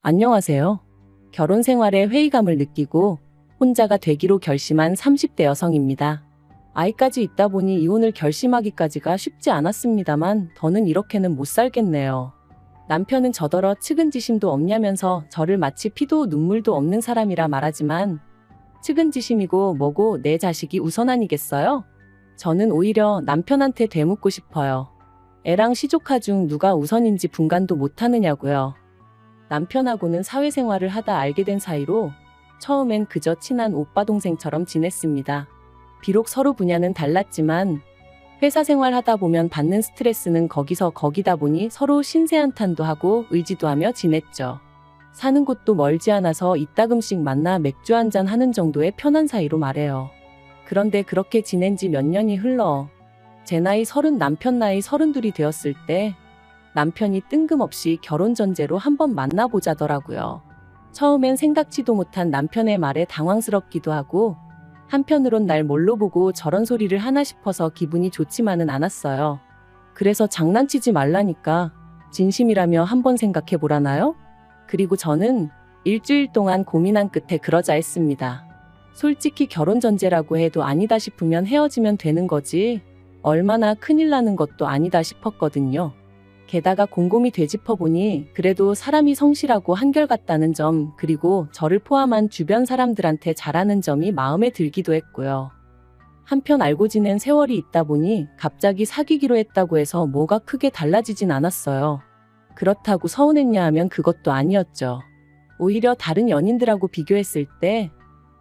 안녕하세요. 결혼 생활에 회의감을 느끼고 혼자가 되기로 결심한 30대 여성입니다. 아이까지 있다 보니 이혼을 결심하기까지가 쉽지 않았습니다만 더는 이렇게는 못 살겠네요. 남편은 저더러 측은지심도 없냐면서 저를 마치 피도 눈물도 없는 사람이라 말하지만 측은지심이고 뭐고 내 자식이 우선 아니겠어요? 저는 오히려 남편한테 되묻고 싶어요. 애랑 시조카 중 누가 우선인지 분간도 못하느냐고요. 남편하고는 사회생활을 하다 알게 된 사이로 처음엔 그저 친한 오빠 동생처럼 지냈습니다. 비록 서로 분야는 달랐지만 회사 생활 하다 보면 받는 스트레스는 거기서 거기다 보니 서로 신세한탄도 하고 의지도 하며 지냈죠. 사는 곳도 멀지 않아서 이따금씩 만나 맥주 한잔 하는 정도의 편한 사이로 말해요. 그런데 그렇게 지낸 지 몇 년이 흘러 제 나이 30, 남편 나이 32이 되었을 때 남편이 뜬금없이 결혼 전제로 한번 만나보자더라고요. 처음엔 생각지도 못한 남편의 말에 당황스럽기도 하고 한편으론 날 뭘로 보고 저런 소리를 하나 싶어서 기분이 좋지만은 않았어요. 그래서 장난치지 말라니까 진심이라며 한번 생각해보라나요? 그리고 저는 일주일 동안 고민한 끝에 그러자 했습니다. 솔직히 결혼 전제라고 해도 아니다 싶으면 헤어지면 되는 거지 얼마나 큰일 나는 것도 아니다 싶었거든요. 게다가 곰곰이 되짚어보니 그래도 사람이 성실하고 한결같다는 점, 그리고 저를 포함한 주변 사람들한테 잘하는 점이 마음에 들기도 했고요. 한편 알고 지낸 세월이 있다 보니 갑자기 사귀기로 했다고 해서 뭐가 크게 달라지진 않았어요. 그렇다고 서운했냐 하면 그것도 아니었죠. 오히려 다른 연인들하고 비교했을 때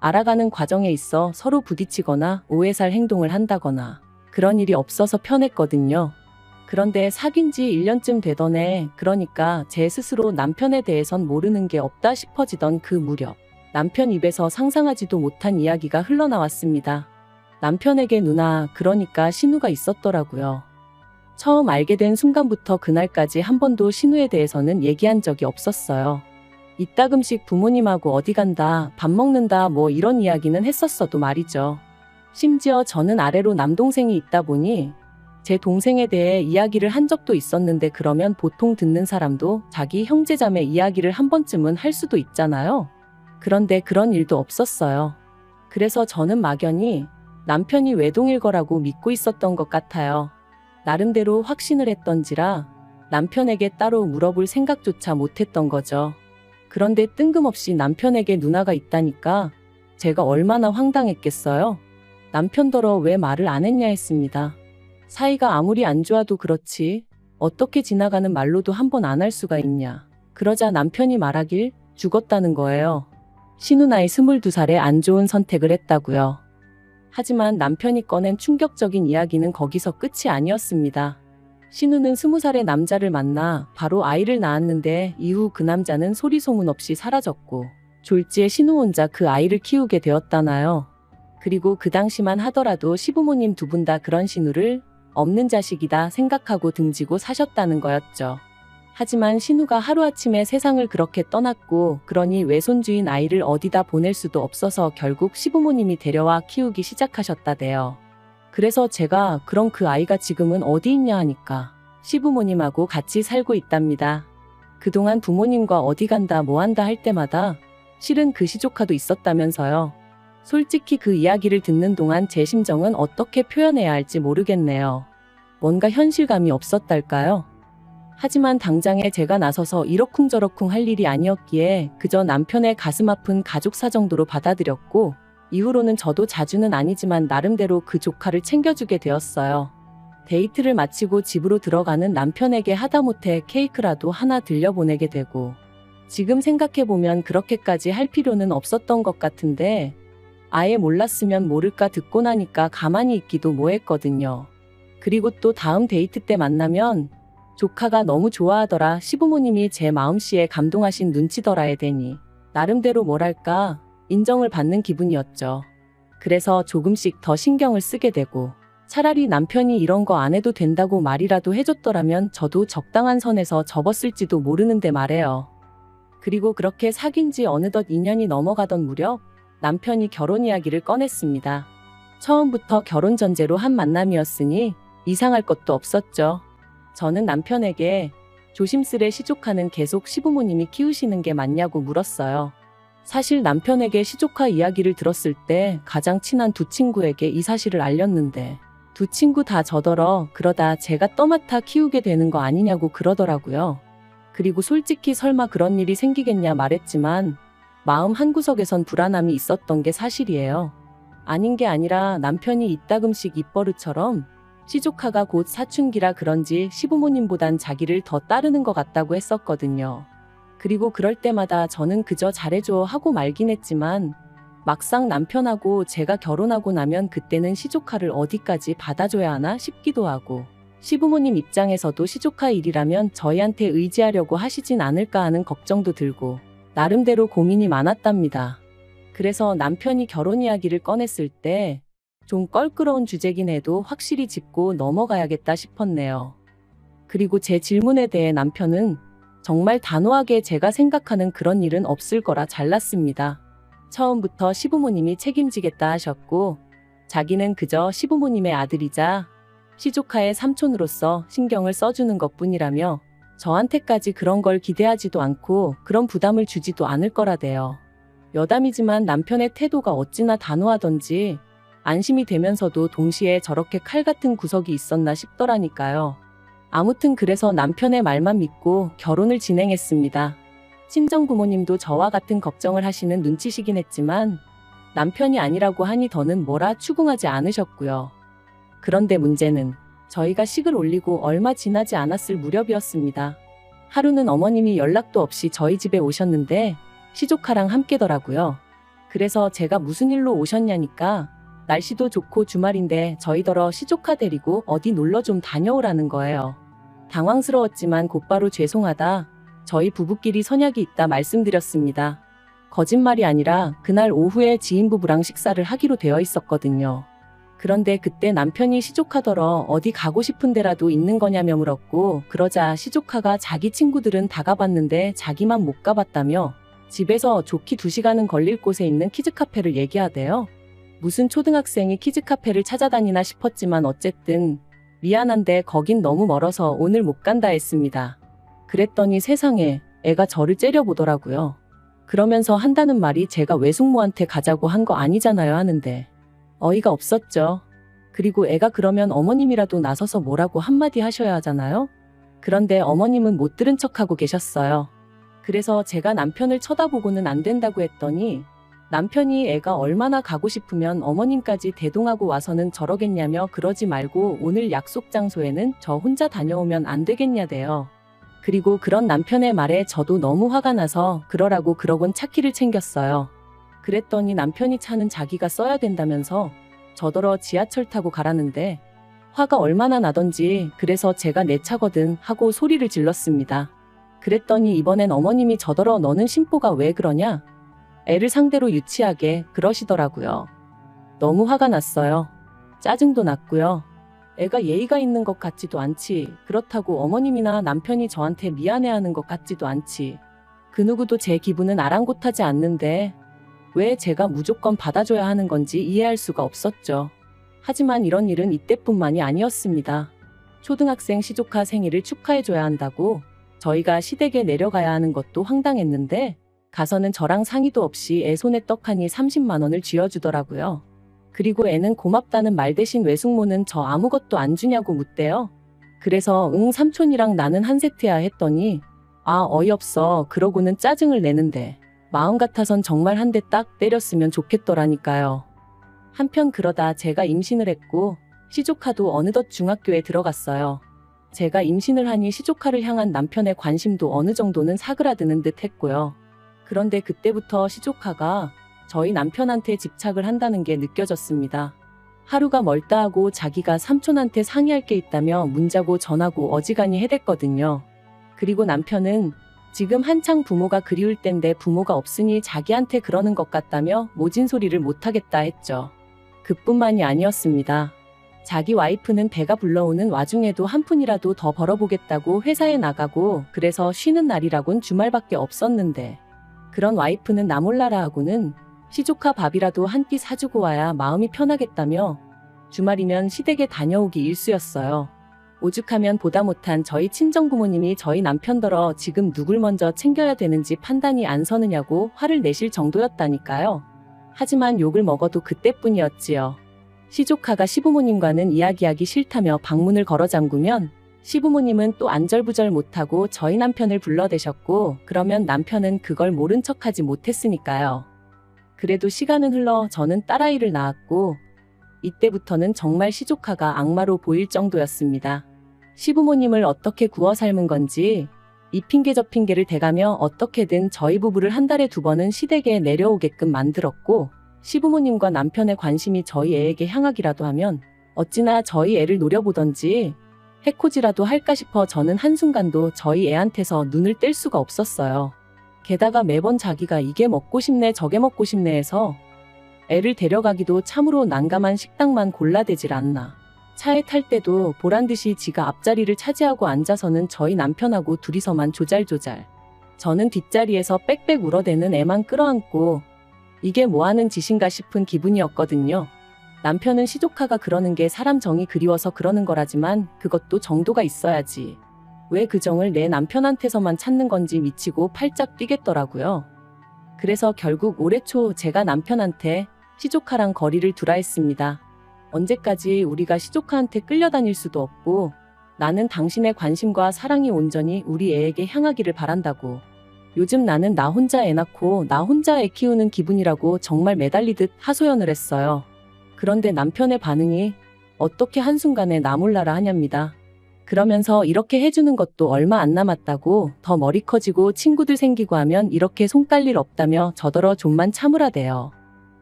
알아가는 과정에 있어 서로 부딪히거나 오해 살 행동을 한다거나 그런 일이 없어서 편했거든요. 그런데 사귄 지 1년쯤 되던 해, 그러니까 제 스스로 남편에 대해선 모르는 게 없다 싶어지던 그 무렵, 남편 입에서 상상하지도 못한 이야기가 흘러나왔습니다. 남편에게 누나, 그러니까 신우가 있었더라고요. 처음 알게 된 순간부터 그날까지 한 번도 신우에 대해서는 얘기한 적이 없었어요. 이따금씩 부모님하고 어디 간다, 밥 먹는다 뭐 이런 이야기는 했었어도 말이죠. 심지어 저는 아래로 남동생이 있다 보니 제 동생에 대해 이야기를 한 적도 있었는데 그러면 보통 듣는 사람도 자기 형제자매 이야기를 한 번쯤은 할 수도 있잖아요. 그런데 그런 일도 없었어요. 그래서 저는 막연히 남편이 외동일 거라고 믿고 있었던 것 같아요. 나름대로 확신을 했던지라 남편에게 따로 물어볼 생각조차 못했던 거죠. 그런데 뜬금없이 남편에게 누나가 있다니까 제가 얼마나 황당했겠어요. 남편더러 왜 말을 안 했냐 했습니다. 사이가 아무리 안 좋아도 그렇지 어떻게 지나가는 말로도 한 번 안 할 수가 있냐. 그러자 남편이 말하길 죽었다는 거예요. 신우 나이 22살에 안 좋은 선택을 했다고요. 하지만 남편이 꺼낸 충격적인 이야기는 거기서 끝이 아니었습니다. 신우는 20살의 남자를 만나 바로 아이를 낳았는데 이후 그 남자는 소리 소문 없이 사라졌고 졸지에 신우 혼자 그 아이를 키우게 되었다나요. 그리고 그 당시만 하더라도 시부모님 두 분 다 그런 신우를 없는 자식이다 생각하고 등지고 사셨다는 거였죠. 하지만 신우가 하루아침에 세상을 그렇게 떠났고 그러니 외손주인 아이를 어디다 보낼 수도 없어서 결국 시부모님이 데려와 키우기 시작하셨다대요. 그래서 제가 그럼 그 아이가 지금은 어디 있냐 하니까 시부모님하고 같이 살고 있답니다. 그동안 부모님과 어디 간다 뭐 한다 할 때마다 실은 그 시조카도 있었다면서요. 솔직히 그 이야기를 듣는 동안 제 심정은 어떻게 표현해야 할지 모르겠네요. 뭔가 현실감이 없었달까요? 하지만 당장에 제가 나서서 이러쿵저러쿵 할 일이 아니었기에 그저 남편의 가슴 아픈 가족사 정도로 받아들였고 이후로는 저도 자주는 아니지만 나름대로 그 조카를 챙겨주게 되었어요. 데이트를 마치고 집으로 들어가는 남편에게 하다못해 케이크라도 하나 들려보내게 되고 지금 생각해보면 그렇게까지 할 필요는 없었던 것 같은데 아예 몰랐으면 모를까 듣고 나니까 가만히 있기도 뭐했거든요. 그리고 또 다음 데이트 때 만나면 조카가 너무 좋아하더라 시부모님이 제 마음씨에 감동하신 눈치더라에 대니 나름대로 뭐랄까 인정을 받는 기분이었죠. 그래서 조금씩 더 신경을 쓰게 되고 차라리 남편이 이런 거 안 해도 된다고 말이라도 해줬더라면 저도 적당한 선에서 접었을지도 모르는데 말해요. 그리고 그렇게 사귄 지 어느덧 2년이 넘어가던 무렵 남편이 결혼 이야기를 꺼냈습니다. 처음부터 결혼 전제로 한 만남이었으니 이상할 것도 없었죠. 저는 남편에게 조심스레 시조카는 계속 시부모님이 키우시는 게 맞냐고 물었어요. 사실 남편에게 시조카 이야기를 들었을 때 가장 친한 두 친구에게 이 사실을 알렸는데 두 친구 다 저더러 그러다 제가 떠맡아 키우게 되는 거 아니냐고 그러더라고요. 그리고 솔직히 설마 그런 일이 생기겠냐 말했지만 마음 한구석에선 불안함이 있었던 게 사실이에요. 아닌 게 아니라 남편이 이따금씩 입버릇처럼 시조카가 곧 사춘기라 그런지 시부모님보단 자기를 더 따르는 것 같다고 했었거든요. 그리고 그럴 때마다 저는 그저 잘해줘 하고 말긴 했지만 막상 남편하고 제가 결혼하고 나면 그때는 시조카를 어디까지 받아줘야 하나 싶기도 하고 시부모님 입장에서도 시조카 일이라면 저희한테 의지하려고 하시진 않을까 하는 걱정도 들고 나름대로 고민이 많았답니다. 그래서 남편이 결혼 이야기를 꺼냈을 때 좀 껄끄러운 주제긴 해도 확실히 짚고 넘어가야겠다 싶었네요. 그리고 제 질문에 대해 남편은 정말 단호하게 제가 생각하는 그런 일은 없을 거라 잘랐습니다. 처음부터 시부모님이 책임지겠다 하셨고 자기는 그저 시부모님의 아들이자 시조카의 삼촌으로서 신경을 써주는 것뿐이라며 저한테까지 그런 걸 기대하지도 않고 그런 부담을 주지도 않을 거라대요. 여담이지만 남편의 태도가 어찌나 단호하던지 안심이 되면서도 동시에 저렇게 칼 같은 구석이 있었나 싶더라니까요. 아무튼 그래서 남편의 말만 믿고 결혼을 진행했습니다. 친정 부모님도 저와 같은 걱정을 하시는 눈치시긴 했지만 남편이 아니라고 하니 더는 뭐라 추궁하지 않으셨고요. 그런데 문제는 저희가 식을 올리고 얼마 지나지 않았을 무렵이었습니다. 하루는 어머님이 연락도 없이 저희 집에 오셨는데 시조카랑 함께더라고요. 그래서 제가 무슨 일로 오셨냐니까 날씨도 좋고 주말인데 저희더러 시조카 데리고 어디 놀러 좀 다녀오라는 거예요. 당황스러웠지만 곧바로 죄송하다. 저희 부부끼리 선약이 있다 말씀드렸습니다. 거짓말이 아니라 그날 오후에 지인 부부랑 식사를 하기로 되어 있었거든요. 그런데 그때 남편이 시조카더러 어디 가고 싶은 데라도 있는 거냐며 물었고 그러자 시조카가 자기 친구들은 다 가봤는데 자기만 못 가봤다며 집에서 좋게 2시간은 걸릴 곳에 있는 키즈카페를 얘기하대요. 무슨 초등학생이 키즈카페를 찾아다니나 싶었지만 어쨌든 미안한데 거긴 너무 멀어서 오늘 못 간다 했습니다. 그랬더니 세상에 애가 저를 째려보더라고요. 그러면서 한다는 말이 제가 외숙모한테 가자고 한 거 아니잖아요 하는데 어이가 없었죠. 그리고 애가 그러면 어머님이라도 나서서 뭐라고 한마디 하셔야 하잖아요. 그런데 어머님은 못 들은 척하고 계셨어요. 그래서 제가 남편을 쳐다보고는 안 된다고 했더니 남편이 애가 얼마나 가고 싶으면 어머님까지 대동하고 와서는 저러겠냐며 그러지 말고 오늘 약속 장소에는 저 혼자 다녀오면 안 되겠냐대요. 그리고 그런 남편의 말에 저도 너무 화가 나서 그러라고 그러곤 차키를 챙겼어요. 그랬더니 남편이 차는 자기가 써야 된다면서 저더러 지하철 타고 가라는데 화가 얼마나 나던지 그래서 제가 내 차거든 하고 소리를 질렀습니다. 그랬더니 이번엔 어머님이 저더러 너는 심보가 왜 그러냐? 애를 상대로 유치하게 그러시더라고요. 너무 화가 났어요. 짜증도 났고요. 애가 예의가 있는 것 같지도 않지. 그렇다고 어머님이나 남편이 저한테 미안해하는 것 같지도 않지. 그 누구도 제 기분은 아랑곳하지 않는데 왜 제가 무조건 받아줘야 하는 건지 이해할 수가 없었죠. 하지만 이런 일은 이때뿐만이 아니었습니다. 초등학생 시조카 생일을 축하해줘야 한다고 저희가 시댁에 내려가야 하는 것도 황당했는데 가서는 저랑 상의도 없이 애 손에 떡하니 30만 원을 쥐어주더라고요. 그리고 애는 고맙다는 말 대신 외숙모는 저 아무것도 안 주냐고 묻대요. 그래서 응 삼촌이랑 나는 한 세트야 했더니 아 어이없어 그러고는 짜증을 내는데 마음 같아선 정말 한 대 딱 때렸으면 좋겠더라니까요. 한편 그러다 제가 임신을 했고 시조카도 어느덧 중학교에 들어갔어요. 제가 임신을 하니 시조카를 향한 남편의 관심도 어느 정도는 사그라드는 듯 했고요. 그런데 그때부터 시조카가 저희 남편한테 집착을 한다는 게 느껴졌습니다. 하루가 멀다 하고 자기가 삼촌한테 상의할 게 있다며 문자고 전화고 어지간히 해댔거든요. 그리고 남편은 지금 한창 부모가 그리울 땐데 부모가 없으니 자기한테 그러는 것 같다며 모진 소리를 못하겠다 했죠. 그뿐만이 아니었습니다. 자기 와이프는 배가 불러오는 와중에도 한 푼이라도 더 벌어보겠다고 회사에 나가고 그래서 쉬는 날이라곤 주말밖에 없었는데 그런 와이프는 나 몰라라 하고는 시조카 밥이라도 한 끼 사주고 와야 마음이 편하겠다며 주말이면 시댁에 다녀오기 일쑤였어요. 오죽하면 보다 못한 저희 친정부모님이 저희 남편더러 지금 누굴 먼저 챙겨야 되는지 판단이 안 서느냐고 화를 내실 정도였다니까요. 하지만 욕을 먹어도 그때뿐이었지요. 시조카가 시부모님과는 이야기하기 싫다며 방문을 걸어 잠그면 시부모님은 또 안절부절 못하고 저희 남편을 불러대셨고, 그러면 남편은 그걸 모른 척하지 못했으니까요. 그래도 시간은 흘러 저는 딸아이를 낳았고, 이때부터는 정말 시조카가 악마로 보일 정도였습니다. 시부모님을 어떻게 구워 삶은 건지 이 핑계 저 핑계를 대가며 어떻게든 저희 부부를 한 달에 2번은 시댁에 내려오게끔 만들었고, 시부모님과 남편의 관심이 저희 애에게 향하기라도 하면 어찌나 저희 애를 노려보던지 해코지라도 할까 싶어 저는 한순간도 저희 애한테서 눈을 뗄 수가 없었어요. 게다가 매번 자기가 이게 먹고 싶네 저게 먹고 싶네 해서 애를 데려가기도 참으로 난감한 식당만 골라대질 않나. 차에 탈 때도 보란듯이 지가 앞자리를 차지하고 앉아서는 저희 남편하고 둘이서만 조잘조잘. 저는 뒷자리에서 빽빽 울어대는 애만 끌어안고 이게 뭐하는 짓인가 싶은 기분이었거든요. 남편은 시조카가 그러는 게 사람 정이 그리워서 그러는 거라지만 그것도 정도가 있어야지. 왜 그 정을 내 남편한테서만 찾는 건지 미치고 팔짝 뛰겠더라고요. 그래서 결국 올해 초 제가 남편한테 시조카랑 거리를 두라 했습니다. 언제까지 우리가 시조카한테 끌려다닐 수도 없고, 나는 당신의 관심과 사랑이 온전히 우리 애에게 향하기를 바란다고. 요즘 나는 나 혼자 애 낳고 나 혼자 애 키우는 기분이라고 정말 매달리듯 하소연을 했어요. 그런데 남편의 반응이 어떻게 한순간에 나 몰라라 하냐입니다. 그러면서 이렇게 해주는 것도 얼마 안 남았다고, 더 머리 커지고 친구들 생기고 하면 이렇게 손 깔 일 없다며 저더러 좀만 참으라대요.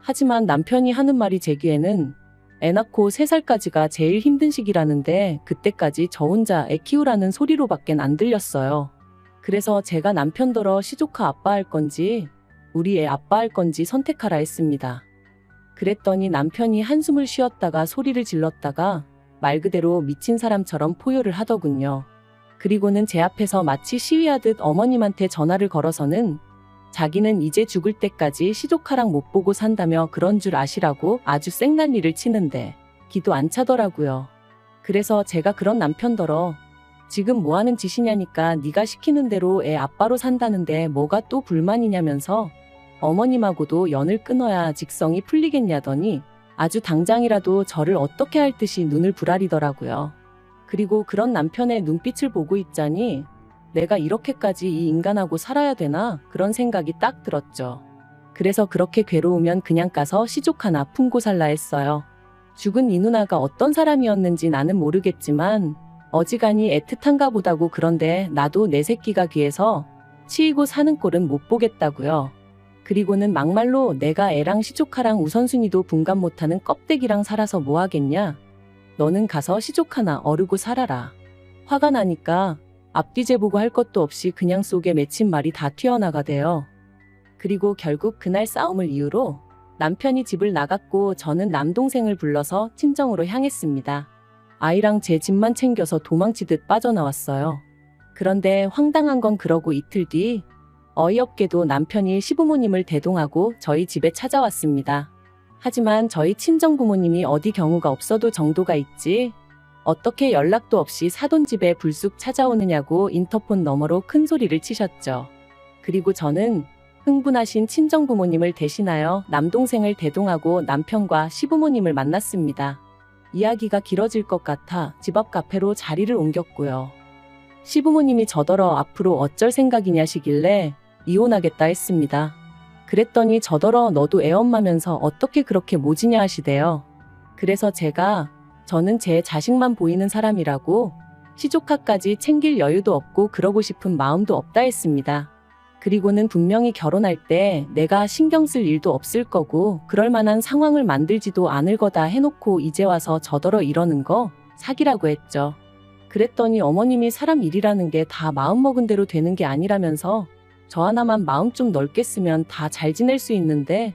하지만 남편이 하는 말이 제 귀에는 애 낳고 3살까지가 제일 힘든 시기라는데 그때까지 저 혼자 애 키우라는 소리로밖엔 안 들렸어요. 그래서 제가 남편더러 시조카 아빠 할 건지 우리 애 아빠 할 건지 선택하라 했습니다. 그랬더니 남편이 한숨을 쉬었다가 소리를 질렀다가 말 그대로 미친 사람처럼 포효를 하더군요. 그리고는 제 앞에서 마치 시위하듯 어머님한테 전화를 걸어서는 자기는 이제 죽을 때까지 시조카랑 못 보고 산다며 그런 줄 아시라고 아주 생난리를 치는데 기도 안 차더라고요. 그래서 제가 그런 남편더러 지금 뭐하는 짓이냐니까 네가 시키는 대로 애 아빠로 산다는데 뭐가 또 불만이냐면서 어머님하고도 연을 끊어야 직성이 풀리겠냐더니 아주 당장이라도 저를 어떻게 할 듯이 눈을 부라리더라고요. 그리고 그런 남편의 눈빛을 보고 있자니 내가 이렇게까지 이 인간하고 살아야 되나 그런 생각이 딱 들었죠. 그래서 그렇게 괴로우면 그냥 가서 시조카나 품고 살라 했어요. 죽은 이 누나가 어떤 사람이었는지 나는 모르겠지만 어지간히 애틋한가 보다고. 그런데 나도 내 새끼가 귀해서 치이고 사는 꼴은 못 보겠다고요. 그리고는 막말로 내가 애랑 시조카랑 우선순위도 분간 못하는 껍데기랑 살아서 뭐 하겠냐. 너는 가서 시조카나 어르고 살아라. 화가 나니까 앞뒤 재보고 할 것도 없이 그냥 속에 맺힌 말이 다 튀어나가대요. 그리고 결국 그날 싸움을 이유로 남편이 집을 나갔고 저는 남동생을 불러서 친정으로 향했습니다. 아이랑 제 집만 챙겨서 도망치듯 빠져나왔어요. 그런데 황당한 건 그러고 이틀 뒤 어이없게도 남편이 시부모님을 대동하고 저희 집에 찾아왔습니다. 하지만 저희 친정부모님이 어디 경우가 없어도 정도가 있지 어떻게 연락도 없이 사돈집에 불쑥 찾아오느냐고 인터폰 너머로 큰 소리를 치셨죠. 그리고 저는 흥분하신 친정부모님을 대신하여 남동생을 대동하고 남편과 시부모님을 만났습니다. 이야기가 길어질 것 같아 집 앞 카페로 자리를 옮겼고요. 시부모님이 저더러 앞으로 어쩔 생각이냐시길래 이혼하겠다 했습니다. 그랬더니 저더러 너도 애엄마면서 어떻게 그렇게 모지냐 하시대요. 그래서 저는 제 자식만 보이는 사람이라고 시조카까지 챙길 여유도 없고 그러고 싶은 마음도 없다 했습니다. 그리고는 분명히 결혼할 때 내가 신경 쓸 일도 없을 거고 그럴 만한 상황을 만들지도 않을 거다 해놓고 이제 와서 저더러 이러는 거 사기라고 했죠. 그랬더니 어머님이 사람 일이라는 게 다 마음먹은 대로 되는 게 아니라면서 저 하나만 마음 좀 넓게 쓰면 다 잘 지낼 수 있는데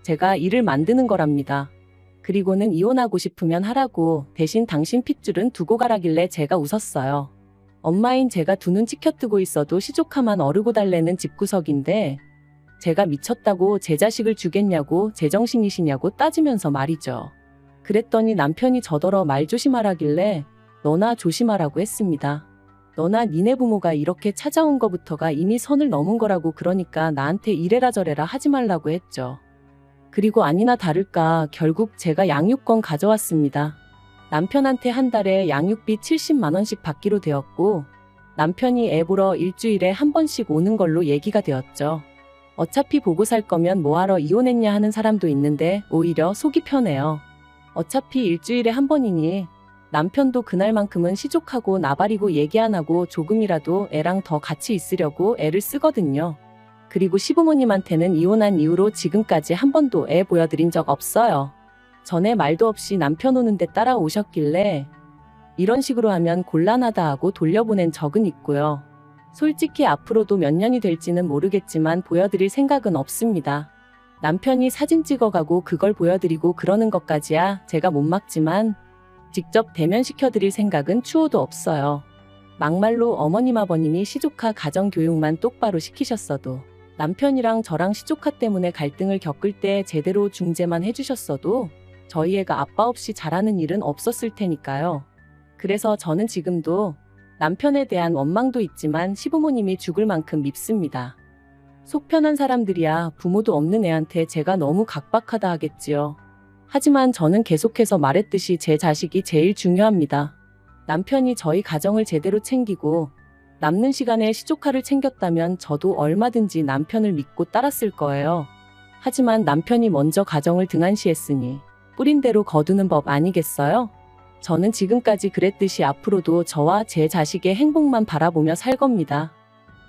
제가 일을 만드는 거랍니다. 그리고는 이혼하고 싶으면 하라고 대신 당신 핏줄은 두고 가라길래 제가 웃었어요. 엄마인 제가 두 눈 치켜뜨고 있어도 시조카만 어르고 달래는 집구석인데 제가 미쳤다고 제 자식을 주겠냐고 제정신이시냐고 따지면서 말이죠. 그랬더니 남편이 저더러 말 조심하라길래 너나 조심하라고 했습니다. 너나 니네 부모가 이렇게 찾아온 거부터가 이미 선을 넘은 거라고 그러니까 나한테 이래라 저래라 하지 말라고 했죠. 그리고 아니나 다를까 결국 제가 양육권 가져왔습니다. 남편한테 한 달에 양육비 70만 원씩 받기로 되었고 남편이 애 보러 일주일에 한 번씩 오는 걸로 얘기가 되었죠. 어차피 보고 살 거면 뭐하러 이혼했냐 하는 사람도 있는데 오히려 속이 편해요. 어차피 일주일에 한 번이니 남편도 그날만큼은 시족하고 나발이고 얘기 안 하고 조금이라도 애랑 더 같이 있으려고 애를 쓰거든요. 그리고 시부모님한테는 이혼한 이후로 지금까지 한 번도 애 보여드린 적 없어요. 전에 말도 없이 남편 오는데 따라오셨길래 이런 식으로 하면 곤란하다 하고 돌려보낸 적은 있고요. 솔직히 앞으로도 몇 년이 될지는 모르겠지만 보여드릴 생각은 없습니다. 남편이 사진 찍어가고 그걸 보여드리고 그러는 것까지야 제가 못 막지만 직접 대면시켜드릴 생각은 추호도 없어요. 막말로 어머님 아버님이 시조카 가정교육만 똑바로 시키셨어도 남편이랑 저랑 시조카 때문에 갈등을 겪을 때 제대로 중재만 해주셨어도 저희 애가 아빠 없이 자라는 일은 없었을 테니까요. 그래서 저는 지금도 남편에 대한 원망도 있지만 시부모님이 죽을 만큼 밉습니다. 속 편한 사람들이야 부모도 없는 애한테 제가 너무 각박하다 하겠지요. 하지만 저는 계속해서 말했듯이 제 자식이 제일 중요합니다. 남편이 저희 가정을 제대로 챙기고 남는 시간에 시조카를 챙겼다면 저도 얼마든지 남편을 믿고 따랐을 거예요. 하지만 남편이 먼저 가정을 등한시했으니 뿌린 대로 거두는 법 아니겠어요? 저는 지금까지 그랬듯이 앞으로도 저와 제 자식의 행복만 바라보며 살 겁니다.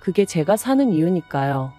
그게 제가 사는 이유니까요.